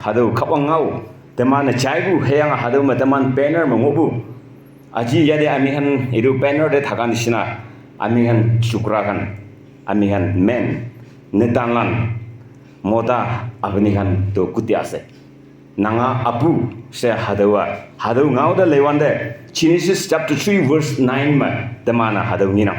Hadau kapangau teman chaibu heyang hadau teman banner mengobu aji jadi amihan itu banner de thakan sina amihan syukrakan amihan men netanlan moda abnihan to kuti ase nanga abu se hadau ngau da lewande Genesis chapter 3 verse 9 ma temana hadau nina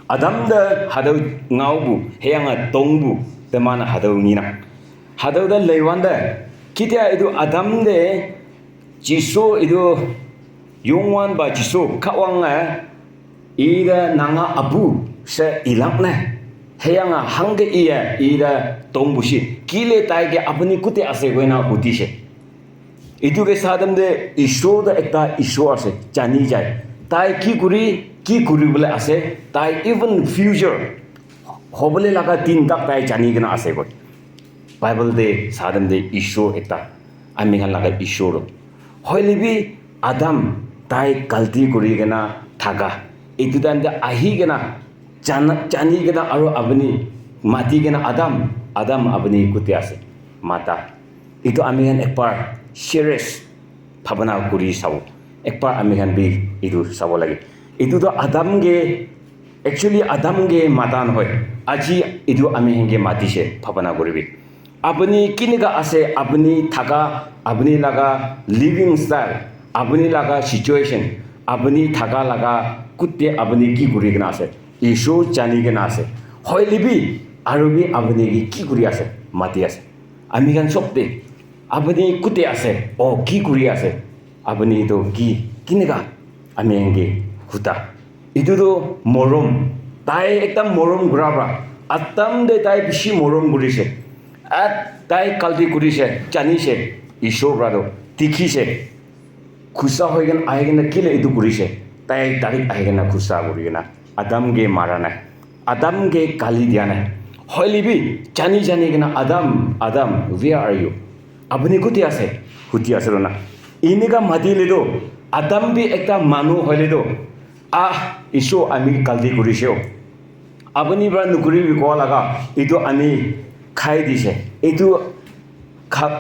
Adam da hadau ngau bu heyang tongbu temana hadau nina hadau da lewande kita itu Adam de jiso itu yungwan ba jiso kawanga ida nanga abu se ilakne heyanga hangge iya ida tongbushi kile taige apni kute ase goina utise itu ke sadam de isho da ekta isho ase jani jai tai ki kuri bole ase tai even future hobole laga tin tak tai jani gena ase go Bible de sadam de isho ekta ami kan laga isho ro hoilibi Adam tai galti kuri gena thaga itu dan de ahi gena jani gena aro abni mati gena Adam abni kuti ase mata itu ami kan ekbar serious bhabana kuri sabo ekbar ami kan bi itu sabo lagi itu to Adam ge actually Adam ge matan hoy aji itu ami henge mati se bhabana koribi apni kiniga ase apni thaga apni laga living style apni laga situation apni thaga laga kutte apni ki kuri gena ase isho jani gena ase hoilibi arubi apni ki kuri ase mati ase ami kan sopte apni kutte ase o ki kuri ase apni to ki kiniga ami henge huta itu to morom tai ekta morom grabra atam de tai bishi morom gurise at tai kalti kurise janise isho brado tikise khusa hoigen aigen kile itu kurise tai tarik aigen khusa kurigena Adam ge marana Adam ge kali diana hoilibi jani gena Adam where are you apni kuti ase huti asrona iniga madile do Adam bi ekta manu hoile do isho ami kalti kuriseo apni bra nukuri bi ko laga itu ami খাই দিছে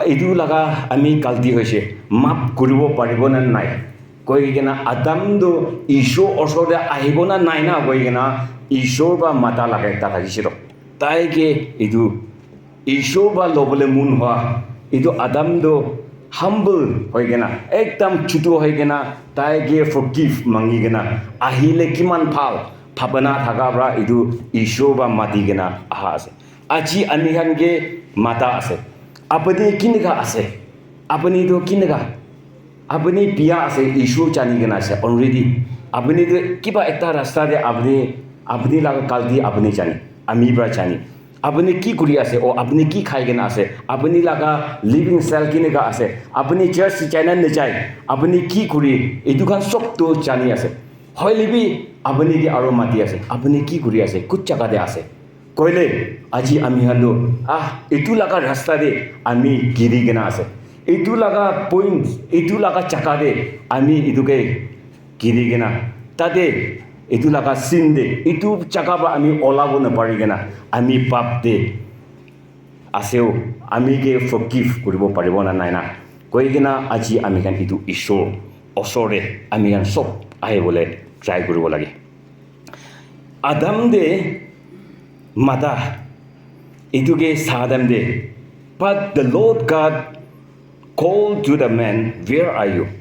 এইটো লাগা আমি গালতি হৈছে মাপ কৰিব পাৰিব না নাই কৈ কিনা আদাম দো ঈশ্বৰ ওচৰতে আহিব না নাই না কৈ কিনা ঈশ্বৰ বা মাতা লাগে এটা থাকিছিল তাইকে এইটো ঈশ্বৰ বা ল'বলৈ মন হোৱা এইটো আদাম দো হাম্বল হৈ কিনা একদম চুটো হৈ কিনা তাইকে ফৰগিভ মাঙি কিনা আহিলে কিমান ভাল ভাবনা থাকাবৰা এইটো ঈশ্বৰ বা মাতি কিনা আহা আছে aji amihan ge mata ase apni kiniga ase apni do kiniga apni pia ase issue chani gena ase already apni do kiba ekta rasta de apni laga kalti apni chani ami bra chani apni ki kuri ase o apni ki khai gena ase apni laga living style kiniga ase apni church channel ne chai apni ki kuri edukan sok to chani ase hoilibi apni ge aro mati ase apni ki kuri ase kuch jaga de ase koile aji ami hando itu laga rasta de ami giri gena ase itu laga point itu laga chaka de ami iduke giri gena tade itu laga sin de itu chaka ba ami olabo na pari gena ami pap de aseo ami ge forgive koribo paribo na nai na koi gena aji ami kan itu ishor osore ami kan sop ahe bole try koribo lage Adam de mata itu ge sadam de but the Lord God called to the man where are you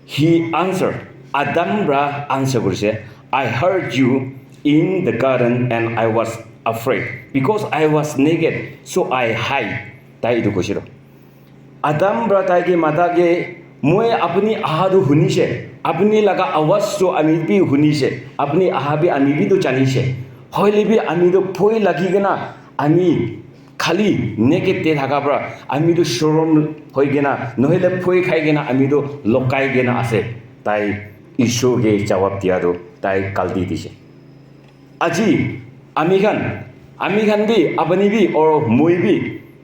he answered Adam bra answer kurse I heard you in the garden and I was afraid because I was naked so I hide tai itu kusiro Adam bra tai ge mata ge moi apni ahadu hunise apni laga awaz so ami bi hunise apni ahabi ami bi to chanise hoilibi ami do phoi lagi gena ami khali naked te thaka pra ami do shorom hoi gena nohile phoi khai gena ami do lokai gena ase tai isho ge jawab dia do tai kalti dise aji ami kan bi apni bi or moi bi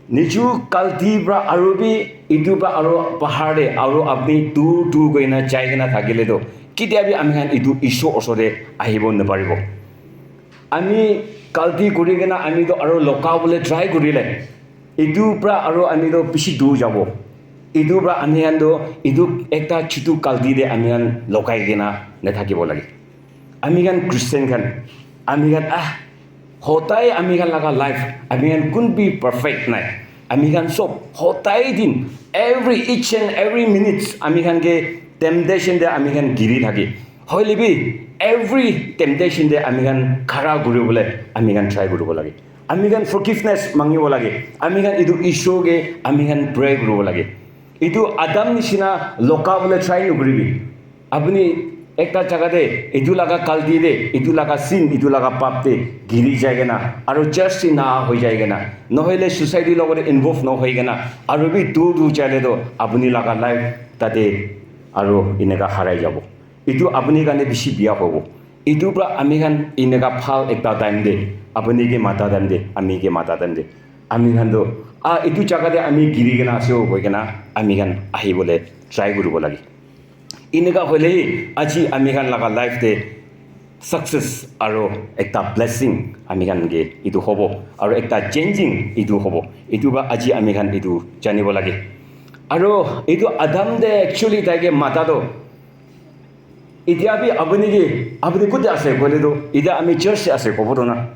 niju kalti bra arubi itu ba aro pahar de aro apni tu goina chai gena thakile do kitia bi ami kan itu isho osore ahibo na paribo আমি কালটি কৰি কিনা আমি তো আৰু লকাবলৈ try কৰিলে Itu pra aro ami do pishi du jabo. Itu pra ami han do itu ekta chutu kaldi de ami han lokai gena nethakibo lage. Ami kan Christian kan ami kan hotai ami kan laga life ami kan couldn't be perfect nai. Ami kan sob hotai din each and every minutes ami kan ge temptation de ami kan giri thaki. Hoilibi every temptation de ami kan khara guribole ami kan try guribo lage. Ami kan forgiveness mangibo lage. Ami kan itu issue ge ami kan pray guribo lage. Itu Adam nishina loka bole try nugribi. Apni ekta jaga de itu laga kaldi de itu laga sin itu laga pap de giri jayega na aro just na hoi jayega na nohile society logore involve no hoiga na aro bi du chale do apni laga life tate aro inega harai jabo itu apni gane bishi biya hobo itu pra ami kan inega phal ekta time de apni ke mata time de ami ke mata time de ami kan do itu jaga de ami giri gena aseo hoiga na ami kan ahi bole try guribo lagi inega hole aji ami kan laga life de success aro ekta blessing ami kan ge itu hobo aro ekta changing itu hobo itu ba aji ami kan itu janibo lage aro itu Adam de actually tage mata do itia bi abni kude ase bole do ida ami church ase kobodo na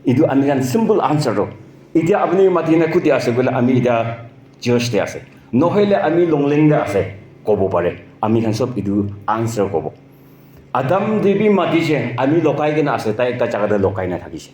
itu ami kan simple answer do itia abni matina kude ase bole ami ida church de ase nohile ami longling de ase kobo pare ami kan sob itu answer kobo Adam debi matise ami lokai gena ase ta ekta jaga de lokai na thakise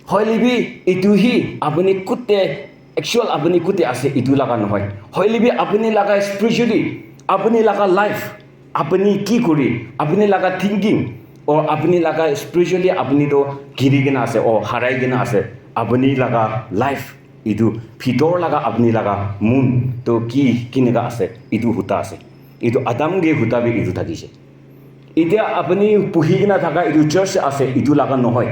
hoilibi itu hi apni kutte actual apni kutte ase itu laga nohoi hoilibi apni laga spiritually apni laga life apni ki kori apni laga thinking or apni laga spiritually apni do giri gena ase or harai gena ase apni laga life itu phitor laga apni laga moon to ki kinega ase itu huta ase itu Adam ge huta bi itu thakise itia apni puhigina thaka itu church ase itu laga nohoi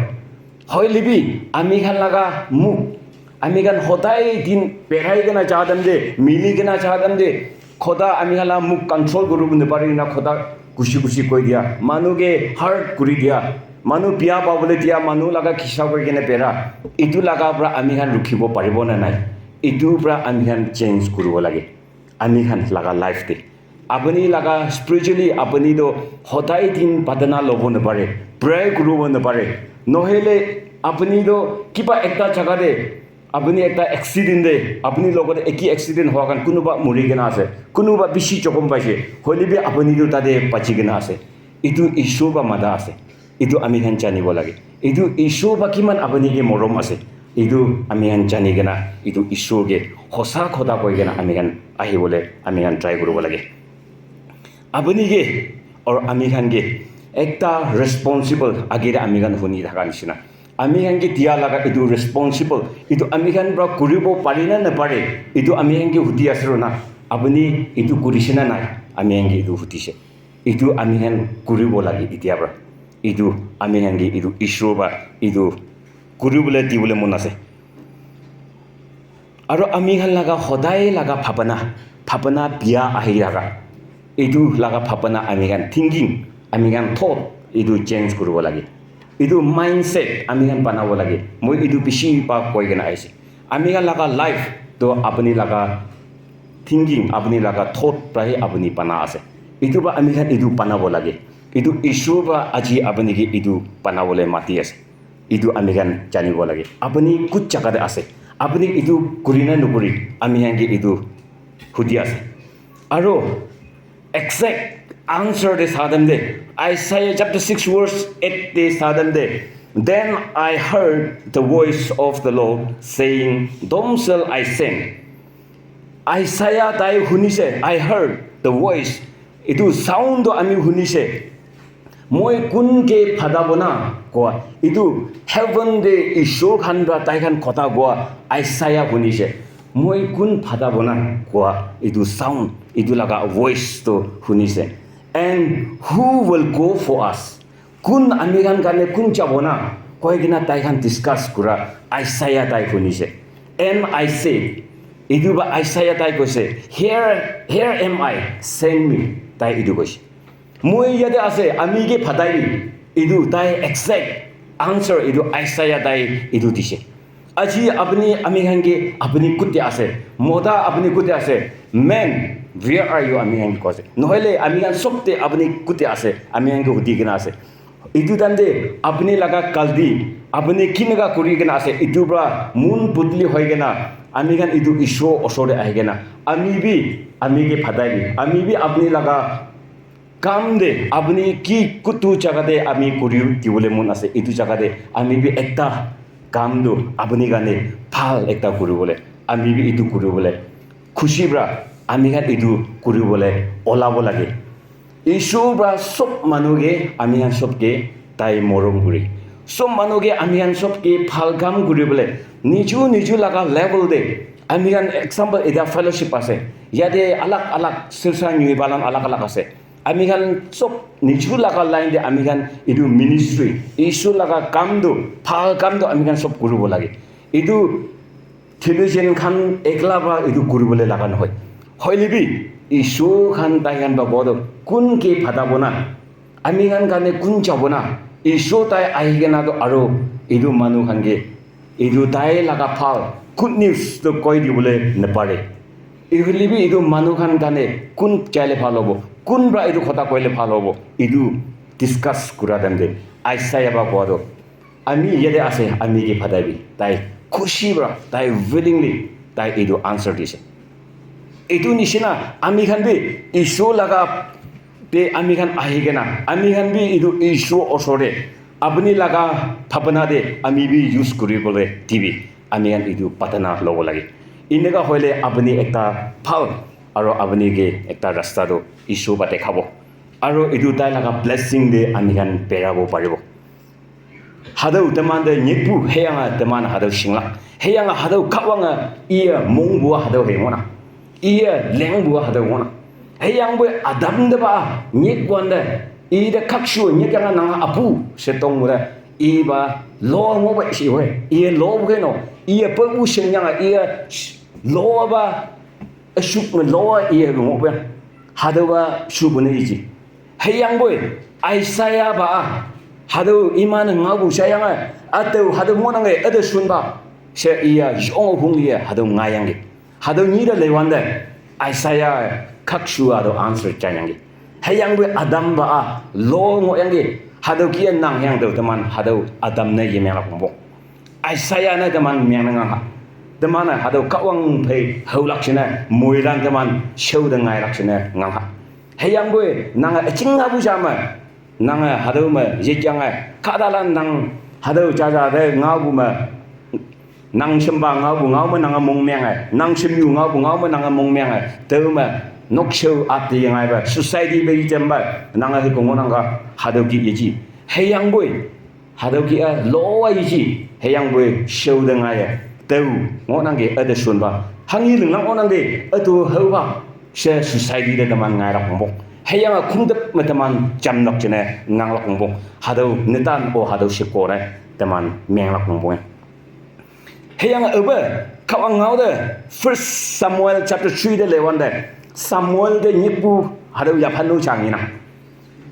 hoilibi ami khan laga mu ami kan hotai din perai gena chadam de mili gena chadam de khoda ami hala mu control guru bunde pari na khoda kushi koi dia manu ge heart kuri dia manu pia pa bole dia manu laga khisa koi gena pera itu laga pra ami khan rukhibo paribo na nai itu pra ami khan change kurubo lage ami khan laga life de apni laga spiritually apni do hotai din padana lobo na pare pray guru na pare nohele apni do kiba ekta jaga de apni ekta accident de apni logot eki accident howa kan kunuba muri gena ase kunuba bishi chokom paise holibe apni do tade pachi gena ase itu issue ba mada ase itu ami han janibo lage itu issue ba kiman apni ge morom ase itu ami han jani gena itu issue ge hosa khoda koi gena ami han ahi bole ami han try gurubo lage apni ge or ami khan ge ekta responsible agire ami khan honi thaka nisina ami khan ge dia laga itu responsible itu ami khan bra kuribo pari na pare itu ami khan ge huti asro na apni itu kurisina nai ami khan ge itu hutise itu ami khan kuribo lagi itia bra itu ami khan ge itu issue ba itu kuribole dibole mon ase aro ami khan laga hodai laga phapana bia ahi laga itu laga phapana ami kan thinking ami kan thought itu change kuribo lage itu mindset ami kan banabo lage moi itu bishi pa koi gena aise ami kan laga life to apni laga thinking apni laga thought prahi apni bana ase itu ba ami kan itu banabo lage itu issue ba aji apni ki itu banabole mati ase itu ami kan janibo lage apni kuch jaga de ase apni itu kurina nukuri ami kan ki itu hudi ase aro exact answer de sadam de Isaiah chapter 6 verse 8 de sadam de then I heard the voice of the Lord saying don't shall I send Isaiah tai hunise I heard the voice itu sound ami hunise moi kun ke phadabona ko itu heaven de ishor khandra tai khan khota go Isaiah hunise moi kun phadabona ko itu sound itu laga voice to hunise and who will go for us kun amigan gane kun chabona koi gina tai khan discuss kura Isaiah tai hunise and I said itu ba Isaiah tai kose here am I send me tai itu kose moi yade ase ami ge phadai itu tai exact answer itu Isaiah tai itu dise আজি apni ami hange apni kutte ase moda apni kutte ase men where are you ami hange kose nohele ami han sopte apni kutte ase ami hange hudi gina ase itu tande apni laga kaldi apni kinaga kuri gina ase itu bra mun budli hoy gina ami han itu isho osore ahe gina ami ge phadai ami bi apni laga kam de apni ki kutu jagade ami kuriu kibole mun ase itu jagade ami bi ekta কাম দো আপনি গানে ভাল একটা করি বলে আমি ইটো করি বলে খুশি ব্রা আমি গান ইটো করি বলে ওলাব লাগে ঈশ্বর ব্রা সব মানুষকে আমি গান সবকে তাই মরম করি সব মানুষকে আমি গান সবকে ভাল কাম করি বলে নিজু লাগা লেভেল দে আমি গান এক্সাম্পল এটা ফেলোশিপ আছে ইয়াতে আলাক সিলসা নিয়ে বালান আলাক আছে আমি গান সব নিজু লাগা লাইন দে আমি গান ইটো মিনিস্ট্রি ইস্যু লাগা কামদো ভাল কামদো আমি গান সব কৰিব লাগে ইটো টেলিভিশন খান একলা বা ইটো কৰিবলৈ লাগা নহয় হইলিবি ইস্যু খান তাই গান বা বদ কোন কে ফাটাব না আমি গান গানে কোন যাব না ইস্যু তাই আহি গেনা তো আৰু ইটো মানুহ খানগে ইটো তাই লাগা ভাল গুড নিউজ তো কৈ দিবলৈ নেপাৰে ইহলিবি ইটো মানুহ খান গানে কোন চাইলে ভাল হ'ব কোন ব্রা ইটো কথা কইলে ভাল হব ইটো ডিসকাস করা দেন দে আইসাই বা কোয়াদ আমি ইয়াতে আছে আমি কি ফাদাইবি তাই খুশি ব্রা তাই উইলিংলি তাই ইটো আনসার দিছে ইটো নিছিনা আমি খান বি ইস্যু লাগা তে আমি খান আহি গেনা আমি খান বি ইটো ইস্যু অসরে আপনি লাগা ভাবনা দে আমি বি ইউজ করি বলে টিভি আমি খান ইটো পাতনা লব লাগে ইনেকা হইলে আপনি একটা ভাল আৰু আপুনিকে একটা ৰাস্তাটো ইস্যু বা দেখাব আৰু এইটো তাই লাগা ব্লেছিং দে আমি গান পেৰাব পাৰিব হাদৌ তেমান দে নিপু হেয়াঙা তেমান হাদৌ সিংলা হেয়াঙা হাদৌ খাৱাঙা ইয়া মংবুৱা হাদৌ হেঙনা ইয়া লেংবুৱা হাদৌ ngona হেয়াংবৈ আদামদবা নিকৱান্দে ইদে খাকসু নিকাঙা নাঙা আপু সেতংমুদা ইবা লো ngobay si hoy iye lo bugeno iye pagbu singyanga iye lo ba asuk na loa iye ngo ba hadawa subune iji hayang boy aisaya ba hadu iman ngabu sayanga atau hadu monang e ada sunba se iya jong hung ye hadu ngayang ge hadu ni da lewanda aisaya kakshu ado answer chayang ge hayang boy adam ba lo ngo yang ge hadu kia nang yang do teman hadu adam na ye mena kumbo aisaya na teman mena nga demana hado kawang phei haulaksina moiran teman shauda ngai laksina nganga heyang boy nanga chinga bu jama nanga hado ma yejanga kadalan nang hado jaja de ngabu ma nang shamba ngabu ngabu nanga mongmeng nang shimyu ngabu ngabu nanga mongmeng teuma noksho ati ngai ba society be jamba nanga he kongonanga hado ki yeji heyang boy hado ki a lowa yeji heyang boy shauda ngai teu ngonangge ada sunba hangi lengang onangge atu hawa she society de taman ngai rak mbok hayanga khungdap mataman jamnok chene ngang lak mbok hado netan o hado shikore taman meng lak mbok hayanga oba kawang ngau de first Samuel chapter 3 de lewan de Samuel de nyipu hado ya phanu changina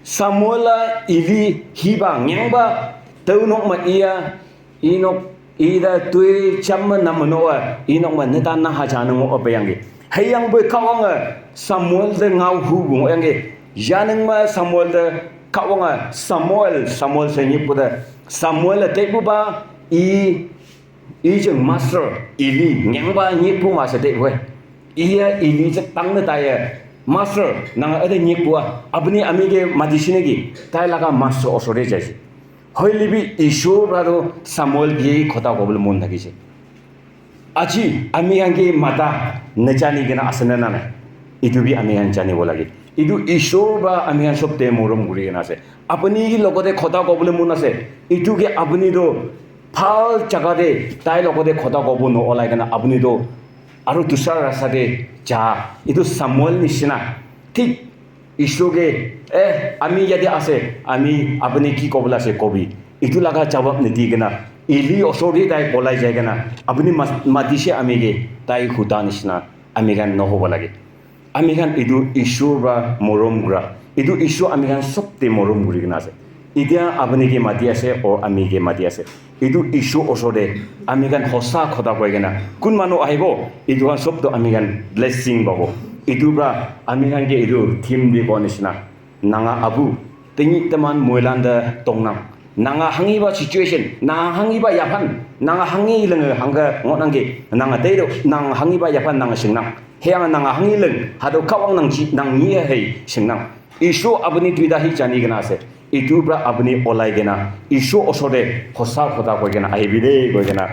Samuel ili hiba ngengba teu nok ma ia inok ida tui cham namanoa inok man netan na hajana ngo opeyangi hayang boy kawanga Samuel de ngau hu bu yangi janang ma Samuel de kawanga Samuel se nipuda Samuel te buba i jeng master ili nyangba nipu ma se te boy iya ili je tang na taya master nang ada nipua abni amige madishinegi tai laga master osore jaisi হইলিবি ঈশ্বর আৰু Samuel বিয়ে কথা কবলৈ মন থাকিছে আজি আমি আনকি মাতা নেজানি কিনা আছেনে না নাই এইটো বি আমি জানিব লাগে এইটো ঈশ্বৰ বা আমি সবতে মৰম কৰি কিনা আছে আপুনি লগতে কথা কবলৈ মন আছে এইটোকে আপুনিতো ভাল জাগাতে তাই লগতে কথা কব নলাই কিনা আপুনিতো আৰু দুসৰা ৰাস্তাতে যা এইটো সামুয়েল নিচিনা ঠিক ঈশ্বরকে আমি ইয়াতে আছে আমি আপনি কি কবলে আছে কবি ইটো লাগা জবাব নিদি কেনা ইলি অসরি তাই পলাই যায় কেনা আপনি মাতিছে আমিকে তাই হুতা নিচিনা আমি গান নহব লাগে আমি গান ইটো ঈশ্বর বা মরম গুড়া ইটো ঈশ্বর আমি গান সবতে মরম গুড়ি কেনা আছে এতিয়া আপুনি কি মাতি আছে ও আমি কি মাতি আছে এইটো ইছ্যু ওচৰতে আমি গান সঁচা কথা কৈ কিনা কোন মানুহ আহিব এইটো চবটো আমি গান ব্লেছিং পাব এইটোৰ পৰা আমি গান কি এইটো থিম দি কোৱা নিচিনা নাঙা আবু টেঙিতেমান ময়লান্দা টংনাং নাঙা হাঙিবা সিচুৱেশ্যন নাঙা হাঙিবা याफान नाङा हाङि लोङो हांगा ngotnangge नाङा दैरो नां हाङिबा याफान नाङा सिंनां हेयां नाङा हाङि लों हादो खावां नांचि नांनि हei सिंनां इशु आबनि दुइदा हि जानि गना আছে इटुब्रा आबनि अलाय गेना इशु असदे हसा खदा गयगेना आइबिदे गयगेना